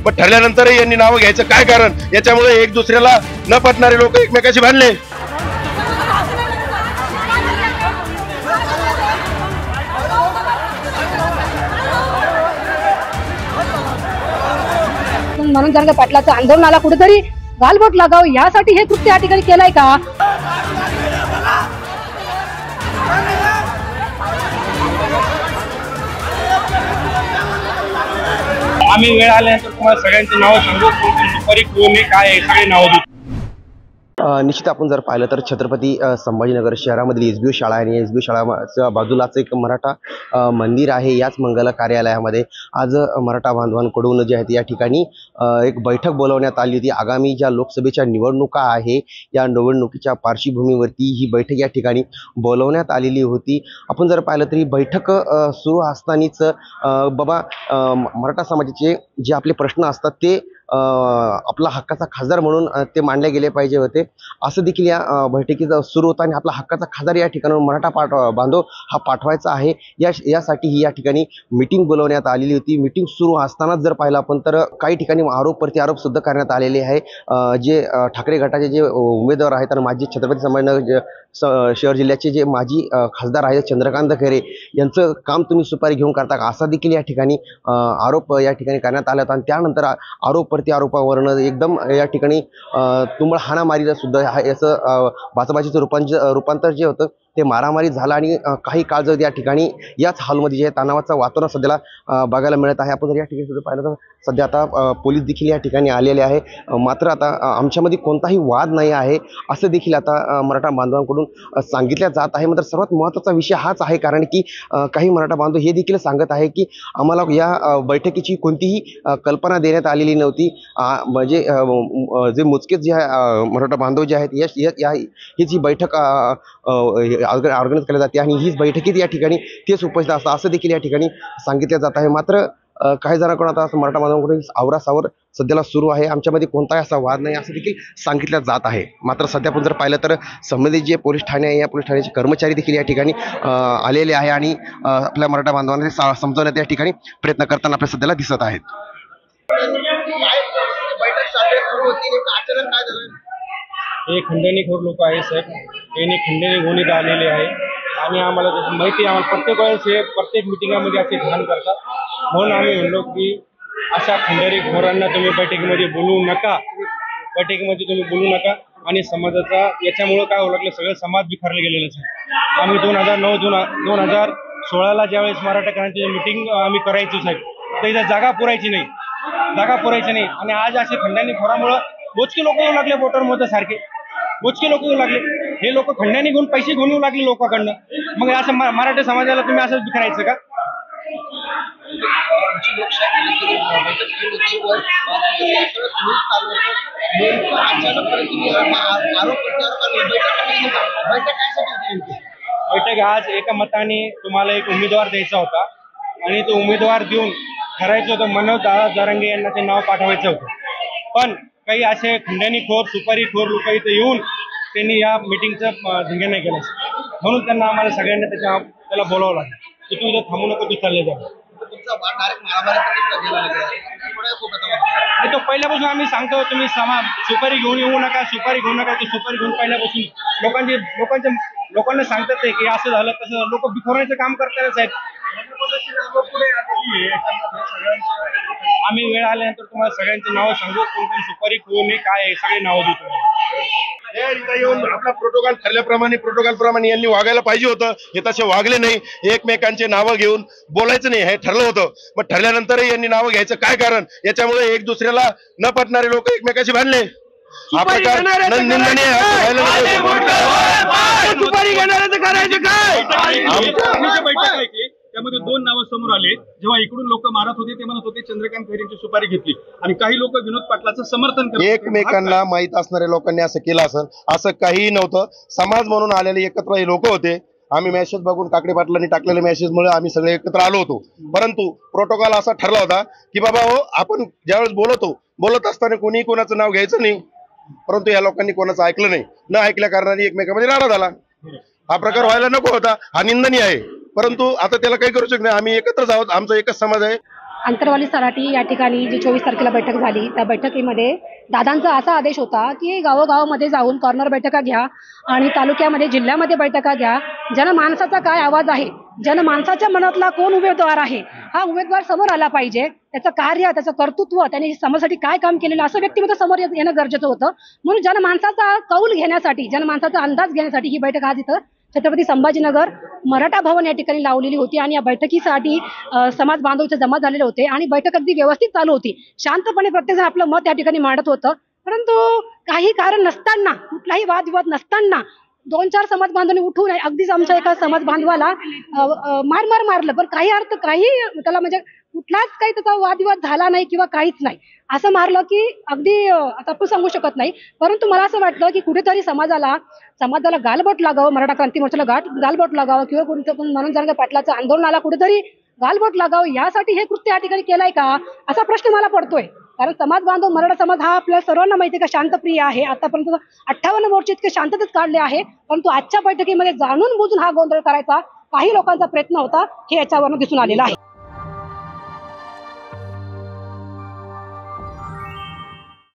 पण ठरल्यानंतरही यांनी नावं घ्यायचं काय कारण? याच्यामुळे एक दुसऱ्याला न पटणारे लोक एकमेकाशी भांडले। म्हणून जर पाटलाचं आंदोलनाला कुठेतरी गालबोट लागावं यासाठी हे कृत्य या ठिकाणी केलंय का? आम्ही वेळ आल्यानंतर तुम्हाला सगळ्यांची नावं सांगू, सुपारी कोणी काय आहे सगळे नावं देऊ। निश्चित आपण जर पाहिलं तर छत्रपती संभाजीनगर शहरामधील एसबीओ शाळा आणि एसबीओ शाळाच्या बाजूलाच एक मराठा मंदिर आहे। याच मंगल कार्यालयामध्ये आज मराठा बांधवांकडून जे आहेत या ठिकाणी एक बैठक बोलवण्यात आली होती। आगामी ज्या लोकसभेच्या निवडणुका आहे या निवडणुकीच्या पार्श्वभूमीवरती ही बैठक या ठिकाणी बोलवण्यात आलेली होती। आपण जर पाहिलं तर ही बैठक सुरू असतानाच बाबा मराठा समाजाचे जे आपले प्रश्न असतात ते आपला हक्काचा खासदार म्हणून ते मांडले गेले पाहिजे होते, असं देखील या बैठकीत सुरू होतं। आणि आपला हक्काचा खासदार या ठिकाणाहून मराठा बांधव हा पाठवायचा आहे यासाठी ही या ठिकाणी मीटिंग बोलवण्यात आलेली होती। मीटिंग सुरू असतानाच जर पाहिलं आपण तर काही ठिकाणी आरोप प्रत्यारोप सुद्धा करण्यात आलेले आहे। जे ठाकरे गटाचे जे उमेदवार आहेत आणि माजी छत्रपती संभाजीनगर शहर जिल्ह्याचे जे माजी खासदार आहेत चंद्रकांत खैरे यांचं काम तुम्ही सुपारी घेऊन करता का, असा देखील या ठिकाणी आरोप या ठिकाणी करण्यात आला होता। आणि त्यानंतर आरोप प्रत्यारोपावरनं एकदम या ठिकाणी तुंबळ हाणामारीला सुद्धा याचं बाचाबाचीचं रूपांतर जे होतं ते मारामारी झालं। आणि काही काळ जर या ठिकाणी याच हॉलमध्ये जे तणावाचं वातावरण सध्याला बघायला मिळत आहे। आपण जर या ठिकाणी सुद्धा पाहिलं तर सध्या आता पोलीस देखील या ठिकाणी आलेले आहे। मात्र आता आमच्यामध्ये कोणताही वाद नाही आहे असं देखील आता मराठा बांधवांकडून सांगितलं जात आहे। मात्र सर्वात महत्त्वाचा विषय हाच आहे, कारण की काही मराठा बांधव हे देखील सांगत आहे की आम्हाला या बैठकीची कोणतीही कल्पना देण्यात आलेली नव्हती। म्हणजे जे मोजकेच जे मराठा बांधव जे आहेत ही जी बैठक ऑर्गनाईज केली जाते आणि हीच बैठकीत या ठिकाणी तेच उपस्थित असतात असं देखील या ठिकाणी सांगितलं जात आहे। मात्र काही जणांकडून आता मराठा बांधवांकडून आवरासावर सध्याला सुरू आहे। आमच्यामध्ये कोणताही असा वाद नाही असं देखील सांगितलं जात आहे। मात्र सध्या आपण जर पाहिलं तर संबंधित जे पोलीस ठाणे आहे या पोलीस ठाण्याचे कर्मचारी देखील या ठिकाणी आलेले आहे आणि आपल्या मराठा बांधवांना समजवण्यात या ठिकाणी प्रयत्न करताना आपल्या सध्याला दिसत आहेत। हे खंडणीखोर लोक आहे साहेब, त्यांनी खंडणी गुन्हेत आलेले आहे आणि आम्हाला त्याची माहिती आम्हाला प्रत्येक वेळेस हे प्रत्येक मिटिंगामध्ये असे घाण करतात। म्हणून आम्ही म्हणलो की अशा खंडणीखोरांना तुम्ही बैठकीमध्ये बोलवू नका, बैठकीमध्ये तुम्ही बोलू नका। आणि समाजाचा याच्यामुळं काय होऊ लागलं, सगळं समाज बिखरले गेलेलंच आहे। आम्ही 2016ला ज्यावेळेस मराठा क्रांतीची मिटिंग आम्ही करायचो साहेब, तर इथं जागा पुरायची नाही आणि आज असे खंडणीखोरामुळं मोजके लोक येऊ लागले, वोटरमध्ये सारखे मोजके लोक येऊ लागले। हे लोक खंडणी घेऊन पैसे घेऊन येऊ लागले लोकांकडनं। मग असं मराठा समाजाला तुम्ही असंच बिखरायचं का? बैठक आज एका मताने तुम्हाला एक उमेदवार द्यायचा होता आणि तो उमेदवार देऊन ठरायचं होतं, मनोज दादा जरांगे यांना ते नाव पाठवायचं होतं। पण काही असे खंडणीखोर सुपारीखोर लोक इथे येऊन त्यांनी या मिटिंगचं धिंगाणा केला, म्हणून त्यांना आम्हाला सगळ्यांना त्याला बोलावं लागलं की तू इथं थांबू नको, तू चालले जा। तो पहिल्यापासून आम्ही सांगतो तुम्ही सुपारी घेऊन येऊ नका, सुपारी घेऊ नका। सुपारी घेऊन पहिल्यापासून लोकांना सांगतात ते की असं झालं तसं, लोक बिखरण्याचं काम करतातच आहेत। आम्ही वेळ आल्यानंतर तुम्हाला सगळ्यांची नावं सांगू, कोण सुपारी कोणी काय आहे सगळे नावं देतो। येऊन आपला प्रोटोकॉल यांनी वागायला पाहिजे होतं, हे तसे वागले नाही। एकमेकांचे नावं घेऊन बोलायचं नाही हे ठरलं होतं, पण ठरल्यानंतरही यांनी नावं घ्यायचं काय कारण? याच्यामुळे एक दुसऱ्याला न पटणारे लोक एकमेकाशी भांडले। हा प्रकार निंदनीय आहे। त्यामध्ये 2 नावं समोर आले, जेव्हा इकडून लोक मारत होते ते म्हणत होते चंद्रकांत खैरेंची सुपारी घेतली आणि काही लोक विनोद पाटलाचं समर्थन करत। एकमेकांना माहित असणाऱ्या लोकांनी असं केलं असेल, असं काहीही नव्हतं। समाज म्हणून आलेले एकत्र हे लोक होते। आम्ही मेसेज बघून काकडे पाटलांनी टाकलेल्या मेसेजमुळे आम्ही सगळे एकत्र आलो होतो, परंतु प्रोटोकॉल असा ठरला होता की बाबा हो, आपण ज्यावेळेस बोलत असताना कोणी कोणाचं नाव घ्यायचं नाही, परंतु या लोकांनी कोणाचं ऐकलं नाही। न ऐकल्या कारणाने एकमेकांमध्ये लढा झाला। हा प्रकार व्हायला नको होता, हा निंदनीय आहे, परंतु आता त्याला काही करू शकत नाही। आम्ही एकत्रच आहोत, आमचा एकच समाज आहे। आंतरवाली सराटी या ठिकाणी जी 24 तारखेला बैठक झाली त्या बैठकीमध्ये दादांचा असा आदेश होता की गावोगावामध्ये जाऊन कॉर्नर बैठका घ्या आणि तालुक्यामध्ये जिल्ह्यामध्ये बैठका घ्या. जनमानसाचा काय आवाज आहे, जनमानसाच्या मनातला कोण उमेदवार आहे, हा उमेदवार समोर आला पाहिजे. त्याचं कार्य, त्याचं कर्तृत्व, त्याने समाजासाठी काय काम केलेलं असं व्यक्तिमत्व समोर येणं गरजेचं होतं. म्हणून जनमानसाचा कौल घेण्यासाठी, जनमानसाचा अंदाज घेण्यासाठी ही बैठक आज इथं छत्रपती संभाजीनगर मराठा भवन या ठिकाणी लावलेली होती. आणि या बैठकीसाठी समाज बांधव इथे जमा झालेले होते आणि बैठक अगदी व्यवस्थित चालू होती. शांतपणे प्रत्येकजण आपलं मत या ठिकाणी मांडत होतं. परंतु काही कारण नसताना, कुठलाही वादविवाद नसताना 2-4 समाज बांधवांनी उठून अगदीच आमच्या एका समाज बांधवाला मारलं. पण काही त्याला म्हणजे कुठलाच काही त्याचा वादविवाद झाला नाही किंवा काहीच नाही. असं मारलं की अगदी आता आपण सांगू शकत नाही. परंतु मला असं वाटलं की कुठेतरी समाजाला गालबोट लागावं, मराठा क्रांती मोर्चाला गालबोट लागावं किंवा कोणतं मनोज जरांगे पाटलाच्या आंदोलनाला कुठेतरी गालबोट लागावं, यासाठी हे कृत्य या ठिकाणी केलंय का असा प्रश्न मला पडतोय. कारण समाज बांधव, मराठा समाज हा आपल्या सर्वांना माहिती आहे का शांतप्रिय आहे. आतापर्यंत 58 मोर्चे इतके शांततेत काढले आहे. परंतु आजच्या बैठकीमध्ये जाणून बुजून हा गोंधळ करायचा काही लोकांचा प्रयत्न होता, हे याच्यावरून दिसून आलेलं आहे.